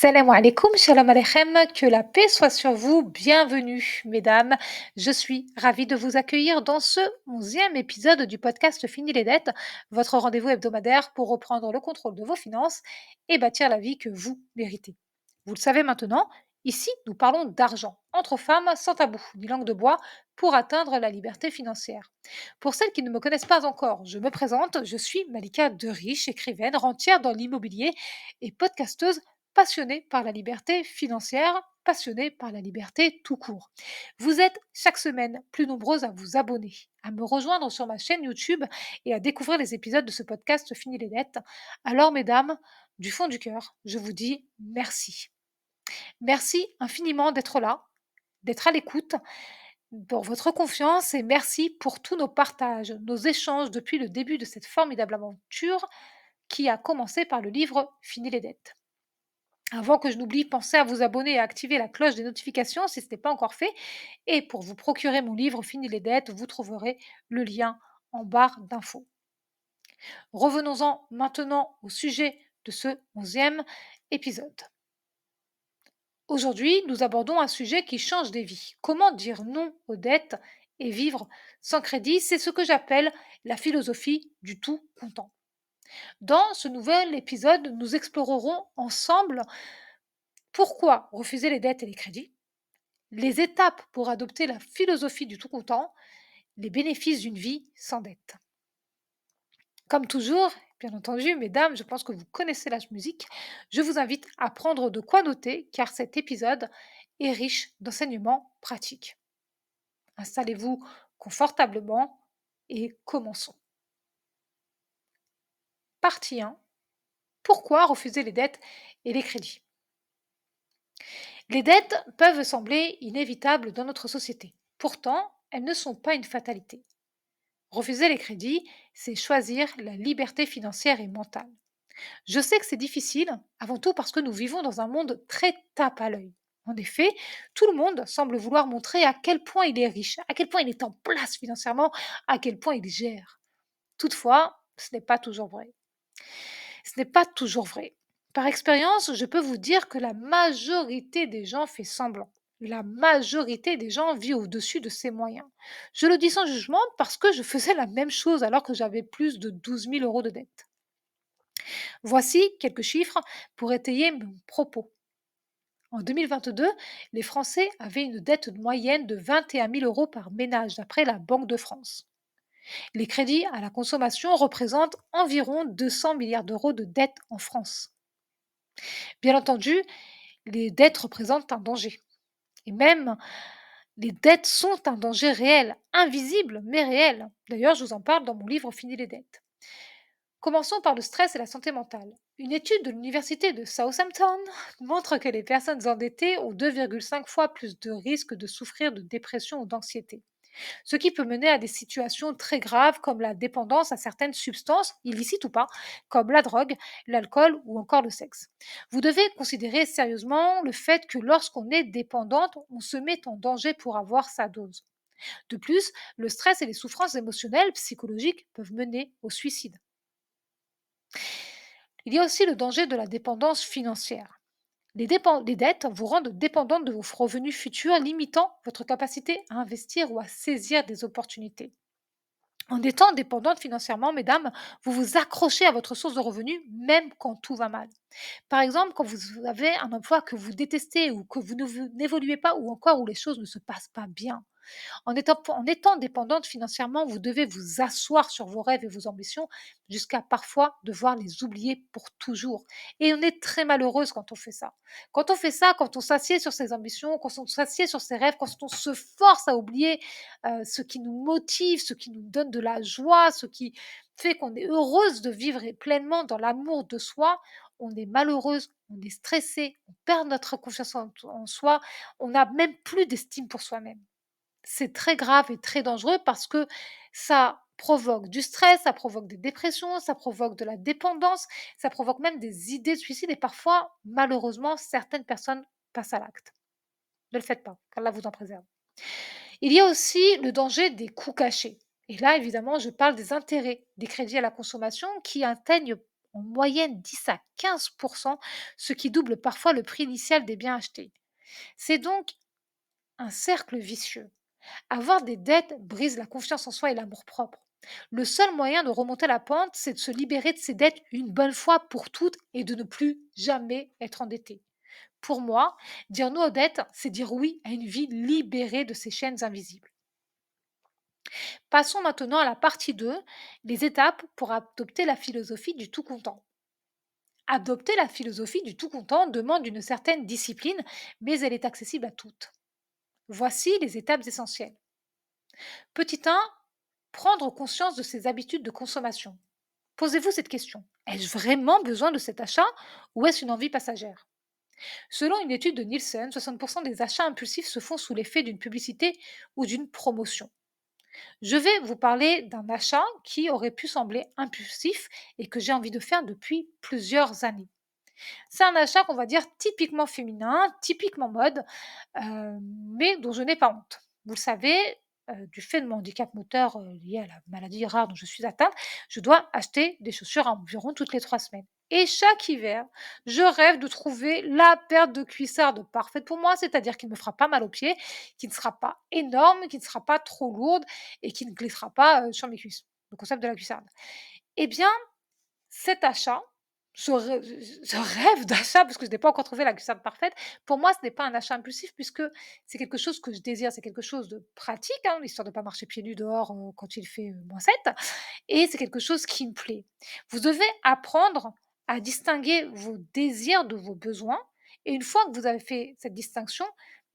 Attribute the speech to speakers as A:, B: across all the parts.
A: Salam alaikum, shalom aleichem, que la paix soit sur vous. Bienvenue, mesdames. Je suis ravie de vous accueillir dans ce 11e épisode du podcast Fini les dettes, votre rendez-vous hebdomadaire pour reprendre le contrôle de vos finances et bâtir la vie que vous méritez. Vous le savez maintenant, ici, nous parlons d'argent, entre femmes, sans tabou, ni langue de bois, pour atteindre la liberté financière. Pour celles qui ne me connaissent pas encore, je me présente, je suis Malika Deriche, écrivaine, rentière dans l'immobilier et podcasteuse passionnée par la liberté financière, passionnée par la liberté tout court. Vous êtes chaque semaine plus nombreuses à vous abonner, à me rejoindre sur ma chaîne YouTube et à découvrir les épisodes de ce podcast Fini les dettes. Alors, mesdames, du fond du cœur, je vous dis merci. Merci infiniment d'être là, d'être à l'écoute, pour votre confiance et merci pour tous nos partages, nos échanges depuis le début de cette formidable aventure qui a commencé par le livre Fini les dettes. Avant que je n'oublie, pensez à vous abonner et à activer la cloche des notifications si ce n'est pas encore fait. Et pour vous procurer mon livre Fini les dettes, vous trouverez le lien en barre d'infos. Revenons-en maintenant au sujet de ce 11e épisode. Aujourd'hui, nous abordons un sujet qui change des vies. Comment dire non aux dettes et vivre sans crédit? C'est ce que j'appelle la philosophie du tout comptant. Dans ce nouvel épisode, nous explorerons ensemble pourquoi refuser les dettes et les crédits, les étapes pour adopter la philosophie du tout comptant, les bénéfices d'une vie sans dette. Comme toujours, bien entendu, mesdames, je pense que vous connaissez la musique, je vous invite à prendre de quoi noter car cet épisode est riche d'enseignements pratiques. Installez-vous confortablement et commençons. Partie 1. Pourquoi refuser les dettes et les crédits? Les dettes peuvent sembler inévitables dans notre société. Pourtant, elles ne sont pas une fatalité. Refuser les crédits, c'est choisir la liberté financière et mentale. Je sais que c'est difficile, avant tout parce que nous vivons dans un monde très tape à l'œil. En effet, tout le monde semble vouloir montrer à quel point il est riche, à quel point il est en place financièrement, à quel point il gère. Toutefois, ce n'est pas toujours vrai. Ce n'est pas toujours vrai. Par expérience, je peux vous dire que la majorité des gens fait semblant. La majorité des gens vit au-dessus de ses moyens. Je le dis sans jugement parce que je faisais la même chose alors que j'avais plus de 12 000 euros de dette. Voici quelques chiffres pour étayer mon propos. En 2022, les Français avaient une dette moyenne de 21 000 euros par ménage d'après la Banque de France. Les crédits à la consommation représentent environ 200 milliards d'euros de dettes en France. Bien entendu, les dettes représentent un danger. Et même, les dettes sont un danger réel, invisible mais réel. D'ailleurs, je vous en parle dans mon livre Fini les dettes. Commençons par le stress et la santé mentale. Une étude de l'université de Southampton montre que les personnes endettées ont 2,5 fois plus de risques de souffrir de dépression ou d'anxiété, ce qui peut mener à des situations très graves comme la dépendance à certaines substances, illicites ou pas, comme la drogue, l'alcool ou encore le sexe. Vous devez considérer sérieusement le fait que lorsqu'on est dépendante, on se met en danger pour avoir sa dose. De plus, le stress et les souffrances émotionnelles, psychologiques peuvent mener au suicide. Il y a aussi le danger de la dépendance financière. Les dettes vous rendent dépendante de vos revenus futurs, limitant votre capacité à investir ou à saisir des opportunités. En étant dépendante financièrement, mesdames, vous vous accrochez à votre source de revenus même quand tout va mal. Par exemple, quand vous avez un emploi que vous détestez ou que n'évoluez pas ou encore où les choses ne se passent pas bien. En étant dépendante financièrement, vous devez vous asseoir sur vos rêves et vos ambitions jusqu'à parfois devoir les oublier pour toujours. Et on est très malheureuse quand on fait ça. Quand on fait ça, quand on s'assied sur ses ambitions, quand on s'assied sur ses rêves, quand on se force à oublier ce qui nous motive, ce qui nous donne de la joie, ce qui fait qu'on est heureuse de vivre pleinement dans l'amour de soi, on est malheureuse, on est stressé, on perd notre confiance en soi, on n'a même plus d'estime pour soi-même. C'est très grave et très dangereux parce que ça provoque du stress, ça provoque des dépressions, ça provoque de la dépendance, ça provoque même des idées de suicide et parfois, malheureusement, certaines personnes passent à l'acte. Ne le faites pas, qu'Allah vous en préserve. Il y a aussi le danger des coûts cachés. Et là, évidemment, je parle des intérêts des crédits à la consommation qui atteignent en moyenne 10 à 15%, ce qui double parfois le prix initial des biens achetés. C'est donc un cercle vicieux. Avoir des dettes brise la confiance en soi et l'amour-propre. Le seul moyen de remonter la pente, c'est de se libérer de ses dettes une bonne fois pour toutes et de ne plus jamais être endetté. Pour moi, dire non aux dettes, c'est dire oui à une vie libérée de ces chaînes invisibles. Passons maintenant à la partie 2, les étapes pour adopter la philosophie du tout content. Adopter la philosophie du tout content demande une certaine discipline, mais elle est accessible à toutes. Voici les étapes essentielles. Petit 1, prendre conscience de ses habitudes de consommation. Posez-vous cette question. Ai-je vraiment besoin de cet achat ou est-ce une envie passagère? Selon une étude de Nielsen, 60% des achats impulsifs se font sous l'effet d'une publicité ou d'une promotion. Je vais vous parler d'un achat qui aurait pu sembler impulsif et que j'ai envie de faire depuis plusieurs années. C'est un achat qu'on va dire typiquement féminin, typiquement mode, mais dont je n'ai pas honte. Vous le savez, du fait de mon handicap moteur, lié à la maladie rare dont je suis atteinte, je dois acheter des chaussures environ toutes les 3 semaines et chaque hiver, je rêve de trouver la paire de cuissardes parfaite pour moi, c'est-à-dire qui ne me fera pas mal aux pieds, qui ne sera pas énorme, qui ne sera pas trop lourde et qui ne glissera pas, sur mes cuisses. Le concept de la cuissarde. Eh bien, cet achat, ce rêve d'achat, parce que je n'ai pas encore trouvé la cuissarde parfaite, pour moi, ce n'est pas un achat impulsif puisque c'est quelque chose que je désire, c'est quelque chose de pratique, hein, histoire de ne pas marcher pieds nus dehors, quand il fait, -7 et c'est quelque chose qui me plaît. Vous devez apprendre à distinguer vos désirs de vos besoins et une fois que vous avez fait cette distinction,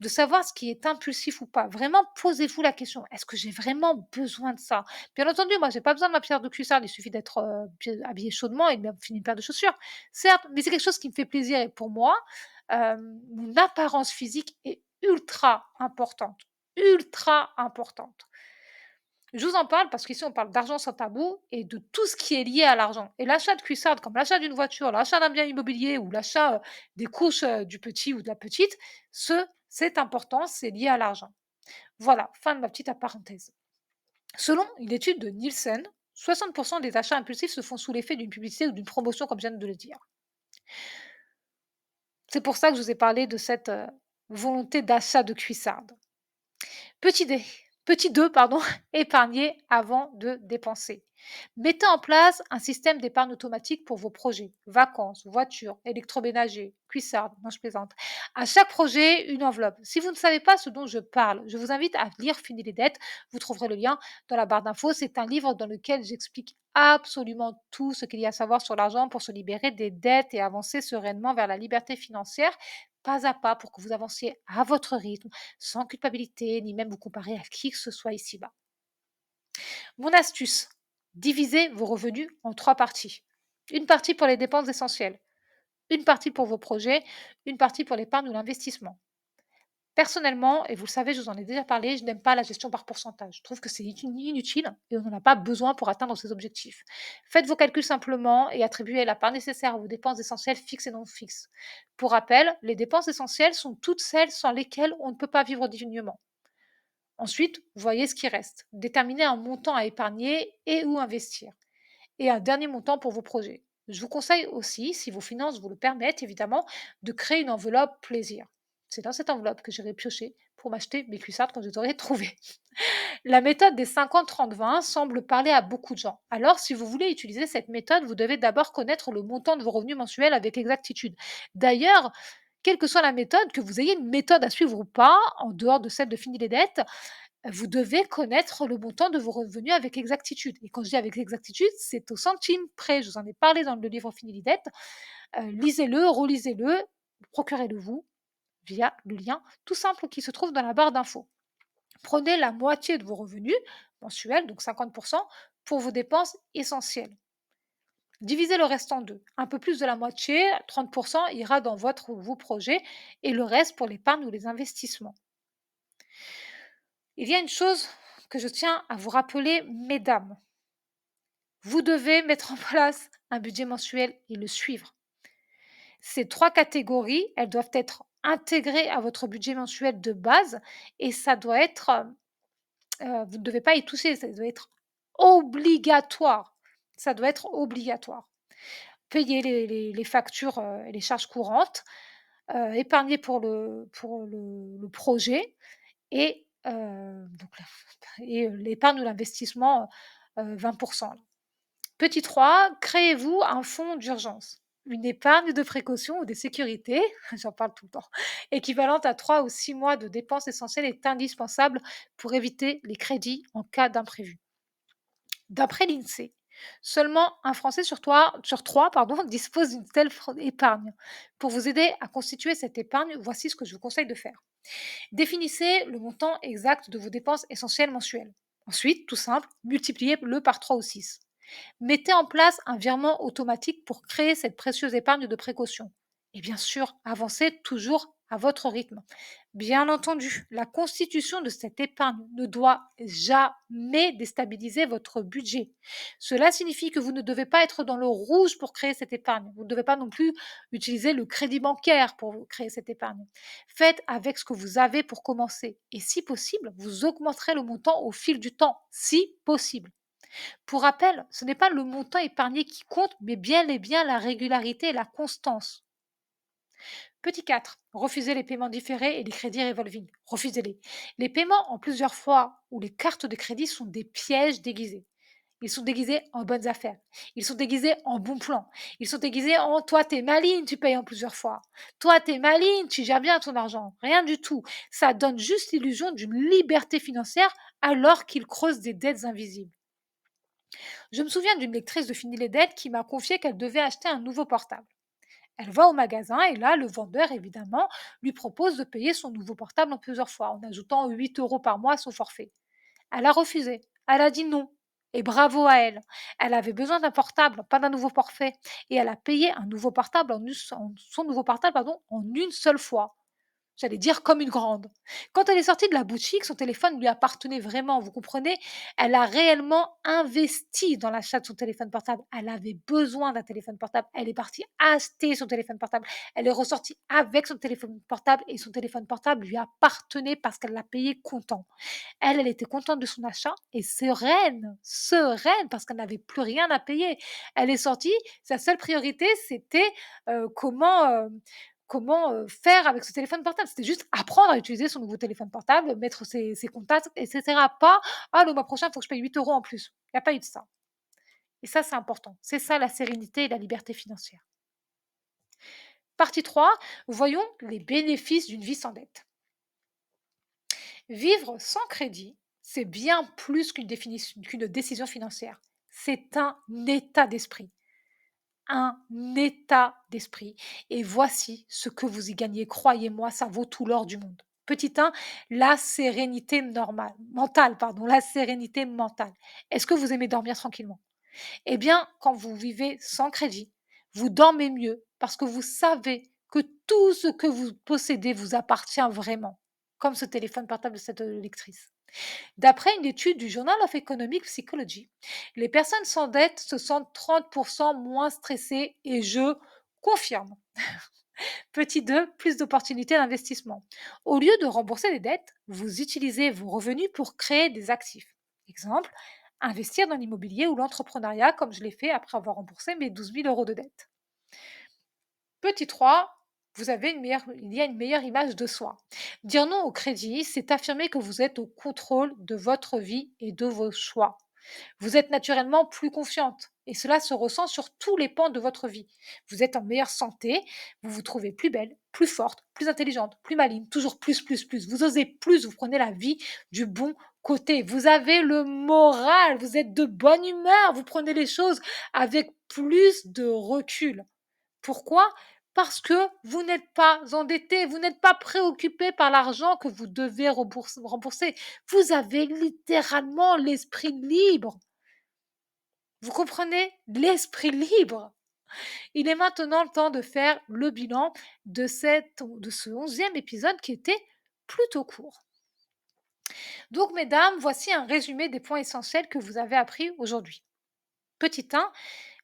A: de savoir ce qui est impulsif ou pas. Vraiment, posez-vous la question: «Est-ce que j'ai vraiment besoin de ça?» Bien entendu, moi, j'ai pas besoin de ma pierre de cuissarde, il suffit d'être, bien habillé chaudement et de bien filer une paire de chaussures. Certes, mais c'est quelque chose qui me fait plaisir et pour moi, mon apparence physique est ultra importante. Je vous en parle parce qu'ici, on parle d'argent sans tabou et de tout ce qui est lié à l'argent et l'achat de cuissardes comme l'achat d'une voiture, l'achat d'un bien immobilier ou l'achat, des couches, du petit ou de la petite, c'est important, c'est lié à l'argent. Voilà, fin de ma petite parenthèse. Selon une étude de Nielsen, 60% des achats impulsifs se font sous l'effet d'une publicité ou d'une promotion, comme je viens de le dire. C'est pour ça que je vous ai parlé de cette volonté d'achat de cuissarde. Petit D, petit 2, pardon, épargner avant de dépenser. Mettez en place un système d'épargne automatique pour vos projets, vacances, voitures, électroménager, cuissardes, non je plaisante. À chaque projet, une enveloppe. Si vous ne savez pas ce dont je parle, je vous invite à lire Fini les dettes. Vous trouverez le lien dans la barre d'infos. C'est un livre dans lequel j'explique absolument tout ce qu'il y a à savoir sur l'argent pour se libérer des dettes et avancer sereinement vers la liberté financière, pas à pas, pour que vous avanciez à votre rythme, sans culpabilité, ni même vous comparer à qui que ce soit ici-bas. Mon astuce, divisez vos revenus en 3 parties. Une partie pour les dépenses essentielles, une partie pour vos projets, une partie pour l'épargne ou l'investissement. Personnellement, et vous le savez, je vous en ai déjà parlé, je n'aime pas la gestion par pourcentage. Je trouve que c'est inutile et on n'en a pas besoin pour atteindre ses objectifs. Faites vos calculs simplement et attribuez la part nécessaire à vos dépenses essentielles fixes et non fixes. Pour rappel, les dépenses essentielles sont toutes celles sans lesquelles on ne peut pas vivre dignement. Ensuite, voyez ce qui reste. Déterminez un montant à épargner et ou investir. Et un dernier montant pour vos projets. Je vous conseille aussi, si vos finances vous le permettent évidemment, de créer une enveloppe plaisir. C'est dans cette enveloppe que j'irai piocher pour m'acheter mes cuissardes quand je les aurai trouvées. La méthode des 50-30-20 semble parler à beaucoup de gens. Alors, si vous voulez utiliser cette méthode, vous devez d'abord connaître le montant de vos revenus mensuels avec exactitude. D'ailleurs, quelle que soit la méthode, que vous ayez une méthode à suivre ou pas, en dehors de celle de Fini les dettes, vous devez connaître le montant de vos revenus avec exactitude. Et quand je dis avec exactitude, c'est au centime près. Je vous en ai parlé dans le livre Fini les dettes. Lisez-le, relisez-le, procurez-le vous via le lien tout simple qui se trouve dans la barre d'infos. Prenez la moitié de vos revenus mensuels, donc 50%, pour vos dépenses essentielles. Divisez le reste en deux. Un peu plus de la moitié, 30%, ira dans vos projets et le reste pour l'épargne ou les investissements. Il y a une chose que je tiens à vous rappeler, mesdames. Vous devez mettre en place un budget mensuel et le suivre. Ces 3 catégories, elles doivent être intégrées à votre budget mensuel de base et ça doit être, vous ne devez pas y toucher, ça doit être obligatoire. Ça doit être obligatoire. payer les factures, et les charges courantes, épargner pour le projet et donc là et l'épargne ou l'investissement, 20 là. Petit 3, créez-vous un fonds d'urgence, une épargne de précaution ou de sécurité, j'en parle tout le temps, équivalente à 3 ou 6 mois de dépenses essentielles est indispensable pour éviter les crédits en cas d'imprévu. D'après l'INSEE, seulement un Français sur 3 pardon, dispose d'une telle épargne. Pour vous aider à constituer cette épargne, voici ce que je vous conseille de faire. Définissez le montant exact de vos dépenses essentielles mensuelles. Ensuite, tout simple, multipliez-le par 3 ou 6. Mettez en place un virement automatique pour créer cette précieuse épargne de précaution. Et bien sûr, avancez toujours à votre rythme. Bien entendu, la constitution de cette épargne ne doit jamais déstabiliser votre budget. Cela signifie que vous ne devez pas être dans le rouge pour créer cette épargne. Vous ne devez pas non plus utiliser le crédit bancaire pour créer cette épargne. Faites avec ce que vous avez pour commencer. Et si possible, vous augmenterez le montant au fil du temps, si possible. Pour rappel, ce n'est pas le montant épargné qui compte, mais bien et bien la régularité et la constance. Petit 4, refusez les paiements différés et les crédits revolving. Refusez-les. Les paiements en plusieurs fois ou les cartes de crédit sont des pièges déguisés. Ils sont déguisés en bonnes affaires. Ils sont déguisés en bons plans. Ils sont déguisés en toi, t'es maligne, tu payes en plusieurs fois. Toi, t'es maligne, tu gères bien ton argent. Rien du tout. Ça donne juste l'illusion d'une liberté financière alors qu'ils creusent des dettes invisibles. Je me souviens d'une lectrice de Fini les dettes qui m'a confié qu'elle devait acheter un nouveau portable. Elle va au magasin et là, le vendeur, évidemment, lui propose de payer son nouveau portable en plusieurs fois, en ajoutant 8 euros par mois à son forfait. Elle a refusé. Elle a dit non. Et bravo à elle. Elle avait besoin d'un portable, pas d'un nouveau forfait. Et elle a payé un nouveau portable son nouveau portable en une seule fois. J'allais dire comme une grande. Quand elle est sortie de la boutique, son téléphone lui appartenait vraiment, vous comprenez? Elle a réellement investi dans l'achat de son téléphone portable. Elle avait besoin d'un téléphone portable. Elle est partie acheter son téléphone portable. Elle est ressortie avec son téléphone portable et son téléphone portable lui appartenait parce qu'elle l'a payé comptant. Elle, elle était contente de son achat et sereine parce qu'elle n'avait plus rien à payer. Elle est sortie, sa seule priorité, c'était, faire avec ce téléphone portable. C'était juste apprendre à utiliser son nouveau téléphone portable, mettre ses contacts et cetera. Pas: «Ah le mois prochain, il faut que je paye 8 € en plus». Il y a pas eu de ça et ça, c'est important. C'est ça la sérénité et la liberté financière. Partie 3, voyons les bénéfices d'une vie sans dette. Vivre sans crédit, c'est bien plus qu'une décision financière. C'est un état d'esprit. Un état d'esprit. Et voici ce que vous y gagnez. Croyez-moi, ça vaut tout l'or du monde. Petit 1, la sérénité mentale, pardon, la sérénité mentale. Est-ce que vous aimez dormir tranquillement? Eh bien, quand vous vivez sans crédit, vous dormez mieux parce que vous savez que tout ce que vous possédez vous appartient vraiment, comme ce téléphone portable de cette lectrice. D'après une étude du Journal of Economic Psychology, les personnes sans dette se sentent 30% moins stressées et je confirme. Petit 2, plus d'opportunités d'investissement. Au lieu de rembourser des dettes, vous utilisez vos revenus pour créer des actifs. Exemple, investir dans l'immobilier ou l'entrepreneuriat comme je l'ai fait après avoir remboursé mes 12 000 € de dette. Petit 3, il y a une meilleure image de soi. Dire non au crédit, c'est affirmer que vous êtes au contrôle de votre vie et de vos choix. Vous êtes naturellement plus confiante et cela se ressent sur tous les pans de votre vie. Vous êtes en meilleure santé, vous vous trouvez plus belle, plus forte, plus intelligente, plus maligne, toujours plus, plus, plus. Vous osez plus, vous prenez la vie du bon côté. Vous avez le moral, vous êtes de bonne humeur, vous prenez les choses avec plus de recul. Pourquoi? Parce que vous n'êtes pas endetté, vous n'êtes pas préoccupé par l'argent que vous devez rembourser. Vous avez littéralement l'esprit libre. Vous comprenez? L'esprit libre. Il est maintenant le temps de faire le bilan de ce 11e épisode qui était plutôt court. Donc, mesdames, voici un résumé des points essentiels que vous avez appris aujourd'hui. Petit 1,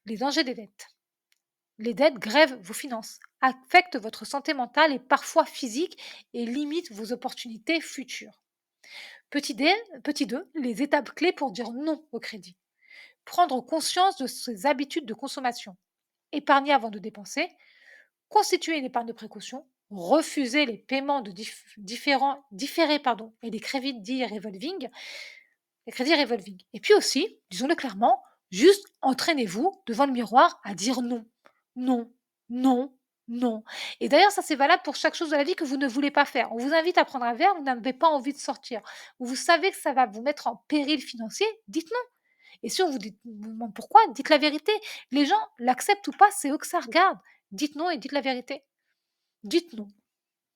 A: les dangers des dettes. Les dettes grèvent vos finances, affectent votre santé mentale et parfois physique et limitent vos opportunités futures. Petit 2, les étapes clés pour dire non au crédit. Prendre conscience de ses habitudes de consommation. épargner avant de dépenser, constituer une épargne de précaution, refuser les paiements différés et les crédits revolving. Et puis aussi, disons-le clairement, juste entraînez-vous devant le miroir à dire non, non, non, non. Et d'ailleurs, ça c'est valable pour chaque chose de la vie que vous ne voulez pas faire. On vous invite à prendre un verre, vous n'avez pas envie de sortir. Ou vous savez que ça va vous mettre en péril financier, dites non. Et si on vous demande pourquoi, dites la vérité. Les gens l'acceptent ou pas, c'est eux que ça regarde. Dites non et dites la vérité. Dites non.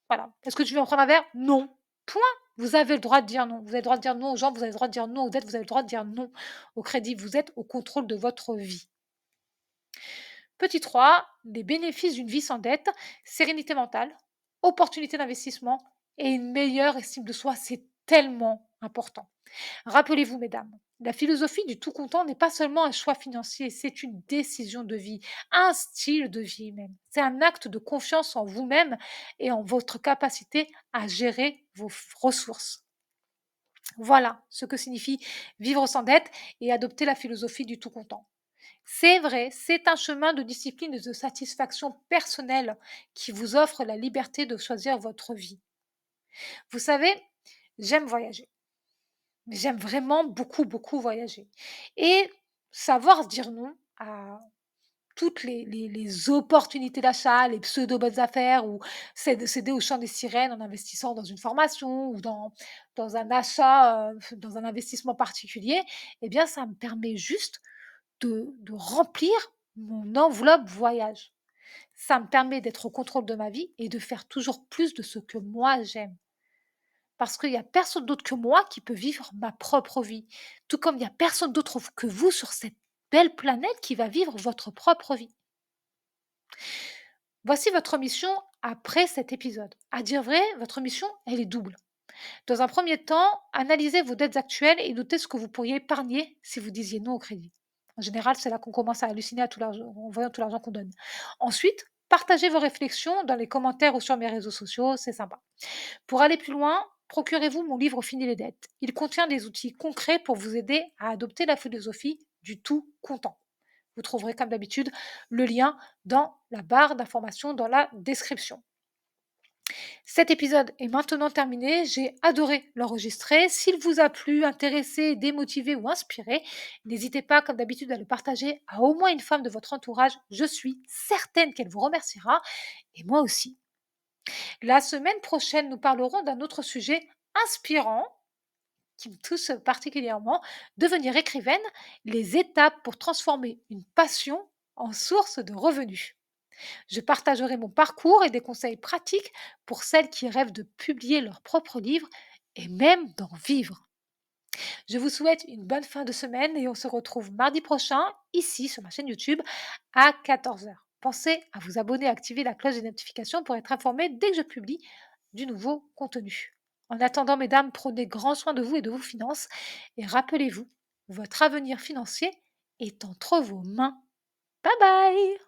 A: Voilà. Est-ce que tu veux en prendre un verre? Non. Point. Vous avez le droit de dire non. Vous avez le droit de dire non aux gens, vous avez le droit de dire non aux dettes, vous avez le droit de dire non au crédit. Vous êtes au contrôle de votre vie. Petit 3, les bénéfices d'une vie sans dette, sérénité mentale, opportunité d'investissement et une meilleure estime de soi, c'est tellement important. Rappelez-vous, mesdames, la philosophie du tout comptant n'est pas seulement un choix financier, c'est une décision de vie, un style de vie même. C'est un acte de confiance en vous-même et en votre capacité à gérer vos ressources. Voilà ce que signifie vivre sans dette et adopter la philosophie du tout comptant. C'est vrai, c'est un chemin de discipline et de satisfaction personnelle qui vous offre la liberté de choisir votre vie. Vous savez, j'aime voyager. Mais j'aime vraiment beaucoup, beaucoup voyager. Et savoir dire non à toutes les opportunités d'achat, les pseudo bonnes affaires ou céder au chant des sirènes en investissant dans une formation ou dans un achat, dans un investissement particulier, eh bien, ça me permet juste de remplir mon enveloppe voyage. Ça me permet d'être au contrôle de ma vie et de faire toujours plus de ce que moi j'aime. Parce qu'il y a personne d'autre que moi qui peut vivre ma propre vie. Tout comme il y a personne d'autre que vous sur cette belle planète qui va vivre votre propre vie. Voici votre mission après cet épisode. À dire vrai, votre mission, elle est double. Dans un premier temps, analysez vos dettes actuelles et notez ce que vous pourriez épargner si vous disiez non au crédit. En général, c'est là qu'on commence à halluciner à tout l'argent, en voyant tout l'argent qu'on donne. Ensuite, partagez vos réflexions dans les commentaires ou sur mes réseaux sociaux, c'est sympa. Pour aller plus loin, procurez-vous mon livre Fini les dettes. Il contient des outils concrets pour vous aider à adopter la philosophie du tout comptant. Vous trouverez comme d'habitude le lien dans la barre d'informations dans la description. Cet épisode est maintenant terminé. J'ai adoré l'enregistrer. S'il vous a plu, intéressé, démotivé ou inspiré, n'hésitez pas, comme d'habitude, à le partager à au moins une femme de votre entourage. Je suis certaine qu'elle vous remerciera et moi aussi. La semaine prochaine, nous parlerons d'un autre sujet inspirant qui me touche particulièrement, devenir écrivaine, les étapes pour transformer une passion en source de revenus. Je partagerai mon parcours et des conseils pratiques pour celles qui rêvent de publier leur propre livre et même d'en vivre. Je vous souhaite une bonne fin de semaine et on se retrouve mardi prochain, ici sur ma chaîne YouTube, à 14 heures. Pensez à vous abonner et activer la cloche des notifications pour être informé dès que je publie du nouveau contenu. En attendant, mesdames, prenez grand soin de vous et de vos finances et rappelez-vous, votre avenir financier est entre vos mains. Bye bye!